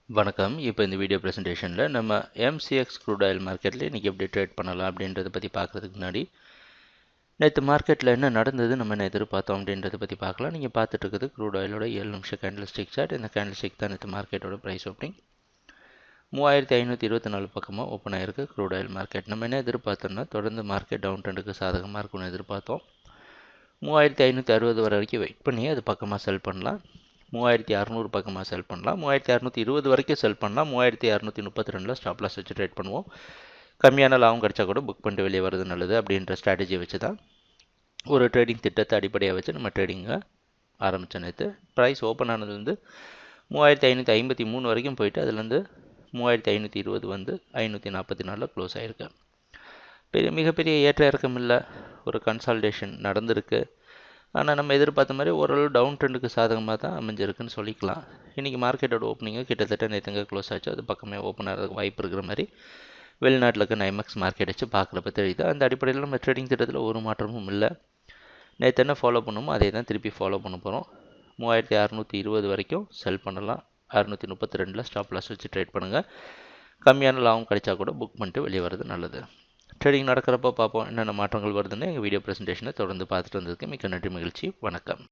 வணக்கம். இப்போ இந்த வீடியோ ப்ரெசன்டேஷனில் நம்ம எம்சிஎக்ஸ் க்ரூட் ஆயில் மார்க்கெட்டில் இன்றைக்கி எப்படி ட்ரேட் பண்ணலாம் அப்படின்றத பற்றி பார்க்குறதுக்கு முன்னாடி நேற்று மார்க்கெட்டில் என்ன நடந்தது நம்ம என்ன எதிர்பார்த்தோம் அப்படின்றத பற்றி பார்க்கலாம். நீங்கள் பார்த்துட்டு இருக்குது க்ரூட் ஆயிலோட 7 நிமிஷம் கேண்டில் ஸ்டிக் சார்ட். இந்த கேண்டில் ஸ்டிக் தான் நேற்று மார்க்கெட்டோட ப்ரைஸ் ஓப்பனிங் 3524 பக்கமாக ஓப்பன் ஆகிருக்கு க்ரூட் ஆயில் மார்க்கெட். நம்ம என்ன எதிர்பார்த்தோம்னா தொடர்ந்து மார்க்கெட் டவுன் ட்ரெண்டுக்கு சாதகமாக இருக்கும்னு எதிர்பார்த்தோம். 3560 வரைக்கும் வெயிட் பண்ணி அது பக்கமாக செல் பண்ணலாம். 3600 பக்கமாக செல் பண்ணலாம். 3620 வரைக்கும் செல் பண்ணலாம். 3232 ஸ்டாப் லாஸ் வச்சு ட்ரேட் பண்ணுவோம். கம்மியான லாபம் கிடச்சா கூட புக் பண்ணிட்டு வெளியே வரது நல்லது அப்படின்ற ஸ்ட்ராட்டஜியை வச்சு தான் ஒரு ட்ரேடிங் திட்டத்தை அடிப்படையாக வச்சு நம்ம ட்ரேடிங்கை ஆரம்பித்த நேற்று. ப்ரைஸ் ஓப்பன் ஆனதுலேருந்து 3553 வரைக்கும் போயிட்டு அதுலேருந்து 3520 வந்து 544 க்ளோஸ் ஆகிருக்கு. மிகப்பெரிய ஏற்ற இறக்கம் இல்லை, ஒரு கன்சால்டேஷன் நடந்திருக்கு. ஆனால் நம்ம எதிர்பார்த்த மாதிரி ஓரளவு டவுன் ட்ரெண்டுக்கு சாதகமாக தான் அமைஞ்சிருக்குன்னு சொல்லிக்கலாம். இன்றைக்கி மார்க்கெட்டோட ஓப்பனிங்கு கிட்டத்தட்ட நேற்றுங்க க்ளோஸ் ஆச்சு. அது பக்கமே ஓப்பன் ஆகிறதுக்கு வாய்ப்பு இருக்கிற மாதிரி வெளிநாட்டில் இருக்க நைமேக்ஸ் மார்க்கெட் வச்சு பார்க்குறப்ப தெரியுது. அந்த அடிப்படையில் நம்ம ட்ரேடிங் திட்டத்தில் ஒரு மாற்றமும் இல்லை. நேற்று என்ன ஃபாலோ பண்ணுமோ அதே தான் திருப்பி ஃபாலோ பண்ண போகிறோம். 3620 வரைக்கும் செல் பண்ணலாம். 632 ஸ்டாப் லாஸ் வச்சு ட்ரேட் பண்ணுங்கள். கம்மியான லாபம் கிடைச்சா கூட புக் பண்ணிட்டு வெளியே வர்றது நல்லது. ட்ரேடிங் நடக்கிறப்ப பார்ப்போம் என்னென்ன மாற்றங்கள் வருதுன்னு எங்கள் வீடியோ ப்ரெசன்டேஷனை தொடர்ந்து பார்த்துட்டு வந்ததுக்கு மிக்க நன்றி, மகிழ்ச்சி, வணக்கம்.